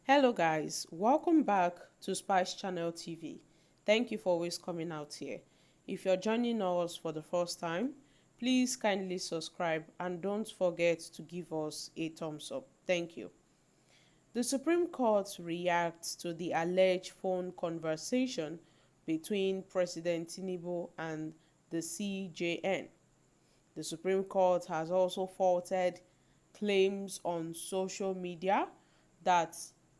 Hello guys, welcome back to Spice Channel TV. Thank you for always coming out here. If you're joining us for the first time, please kindly subscribe and don't forget to give us a thumbs up. Thank you. The Supreme Court reacts to the alleged phone conversation between President Tinubu and the CJN. The Supreme Court has also faulted claims on social media that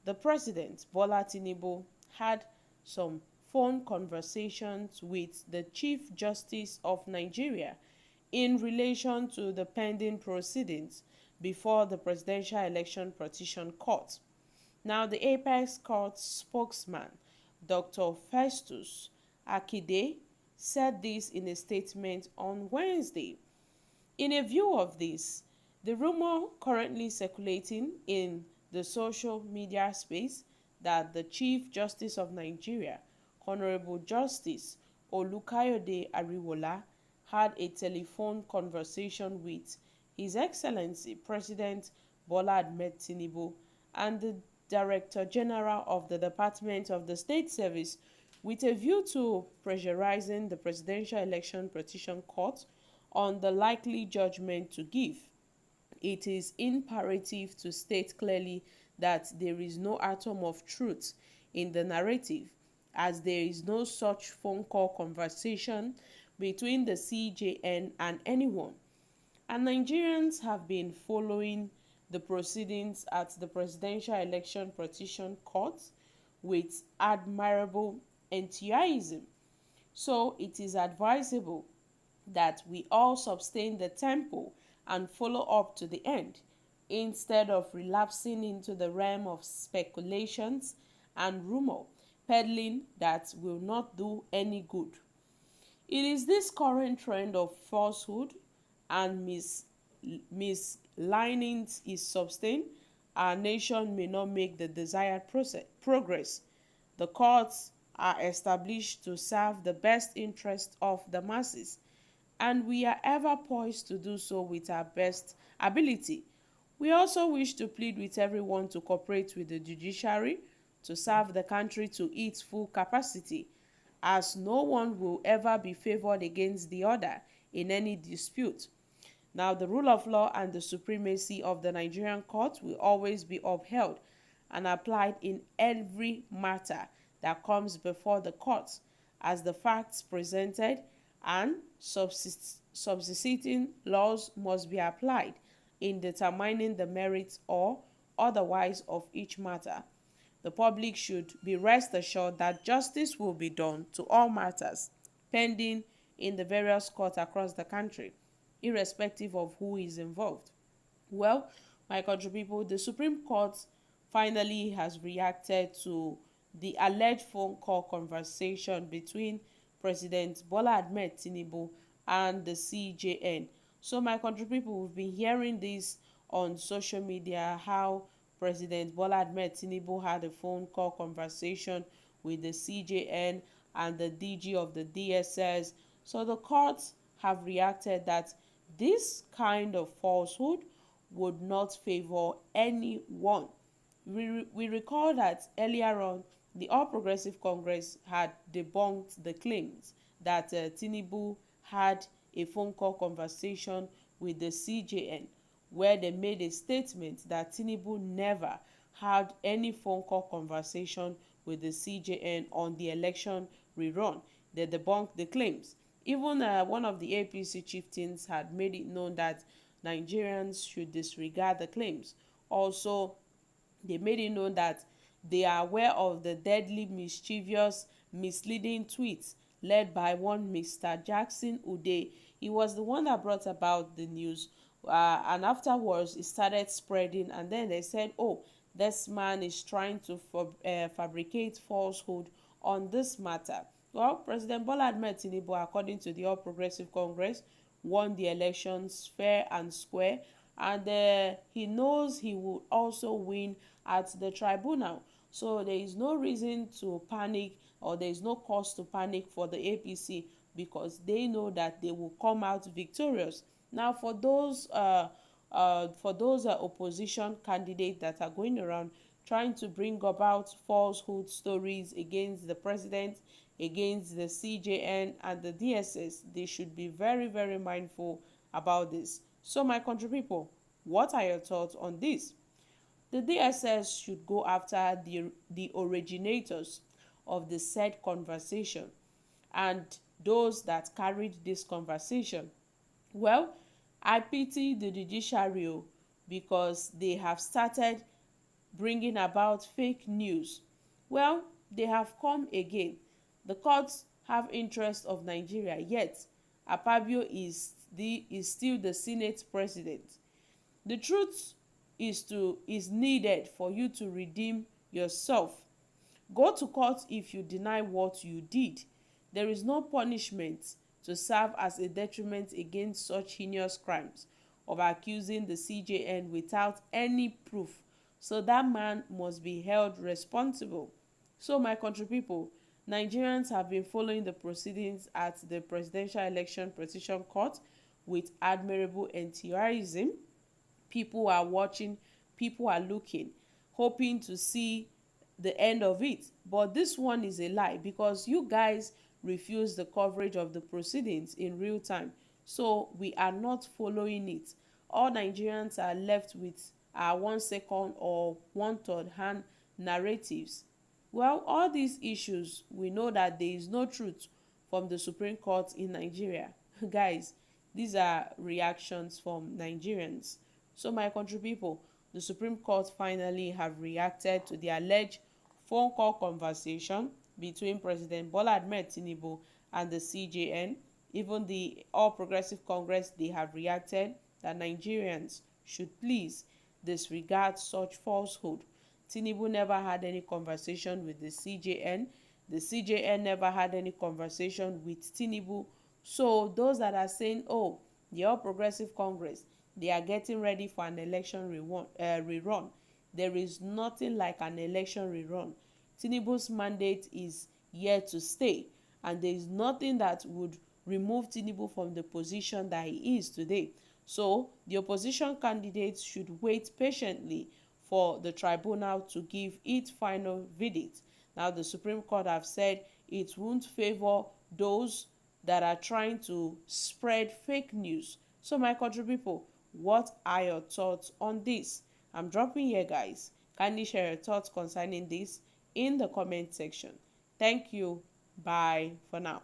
the President, Bola Tinubu, had some phone conversations with the Chief Justice of Nigeria in relation to the pending proceedings before the Presidential Election Petition Court. Now, the Apex Court spokesman, Dr. Festus Akide, said this in a statement on Wednesday. In a view of this, the rumor currently circulating in the social media space that the Chief Justice of Nigeria, Honorable Justice Olukayode Ariwola, had a telephone conversation with His Excellency President Bola Ahmed Tinubu and the Director General of the Department of the State Service with a view to pressurizing the Presidential Election Petition Court on the likely judgment to give. It is imperative to state clearly that there is no atom of truth in the narrative, as there is no such phone call conversation between the CJN and anyone. And Nigerians have been following the proceedings at the Presidential Election Petition Court with admirable enthusiasm. So it is advisable that we all sustain the tempo and follow up to the end, instead of relapsing into the realm of speculations and rumor peddling that will not do any good. It is this current trend of falsehood and mislinings is sustained, our nation may not make the desired progress. The courts are established to serve the best interest of the masses, and we are ever poised to do so with our best ability. We also wish to plead with everyone to cooperate with the judiciary to serve the country to its full capacity, as no one will ever be favored against the other in any dispute. Now, the rule of law and the supremacy of the Nigerian court will always be upheld and applied in every matter that comes before the courts, as the facts presented and subsisting laws must be applied in determining the merits or otherwise of each matter. The public should be rest assured that justice will be done to all matters pending in the various courts across the country, irrespective of who is involved. Well, my country people, the Supreme Court finally has reacted to the alleged phone call conversation between President Bola Ahmed Tinubu and the CJN. So, my country people, we've been hearing this on social media, how President Bola Ahmed Tinubu had a phone call conversation with the CJN and the DG of the DSS. So the courts have reacted that this kind of falsehood would not favor anyone. We recall that earlier on, the All Progressive Congress had debunked the claims that Tinubu had a phone call conversation with the CJN, where they made a statement that Tinubu never had any phone call conversation with the CJN on the election rerun. They debunked the claims. Even one of the APC chieftains had made it known that Nigerians should disregard the claims. Also, they made it known that they are aware of the deadly, mischievous, misleading tweets led by one Mr. Jackson Ude. He was the one that brought about the news, and afterwards it started spreading, and then they said, oh, this man is trying to fabricate falsehood on this matter. Well, President Bola Ahmed Tinubu, according to the All Progressive Congress, won the elections fair and square, and he knows he will also win at the tribunal. So there is no reason to panic, or there is no cause to panic for the APC, because they know that they will come out victorious. Now, for those opposition candidates that are going around trying to bring about falsehood stories against the president, against the CJN and the DSS. They should be very, very mindful about this. So my country people, what are your thoughts on this? The DSS should go after the originators of the said conversation and those that carried this conversation. Well, I pity the judiciary because they have started bringing about fake news. Well, they have come again. The courts have interest of Nigeria, yet Akpabio is still the Senate president. The truth is needed for you to redeem yourself. Go to court if you deny what you did. There is no punishment to serve as a deterrent against such heinous crimes of accusing the CJN without any proof. So that man must be held responsible. So my country people, Nigerians have been following the proceedings at the Presidential Election Precision Court with admirable enthusiasm. People are watching, people are looking, hoping to see the end of it. But this one is a lie because you guys refuse the coverage of the proceedings in real time. So we are not following it. All Nigerians are left with our 1 second or 1/3 hand narratives. Well, all these issues, we know that there is no truth from the Supreme Court in Nigeria. Guys, these are reactions from Nigerians. So my country people, the Supreme Court finally have reacted to the alleged phone call conversation between President Bola Ahmed Tinubu and the CJN. Even the All Progressive Congress, they have reacted that Nigerians should please disregard such falsehood. Tinubu never had any conversation with the CJN. The CJN never had any conversation with Tinubu. So those that are saying, oh, the All Progressive Congress, they are getting ready for an election rerun. There is nothing like an election rerun. Tinubu's mandate is here to stay, and there is nothing that would remove Tinubu from the position that he is today. So the opposition candidates should wait patiently for the tribunal to give its final verdict. Now the Supreme Court have said it won't favor those that are trying to spread fake news. So my country people, what are your thoughts on this? I'm dropping here, guys. Kindly share your thoughts concerning this in the comment section. Thank you. Bye for now.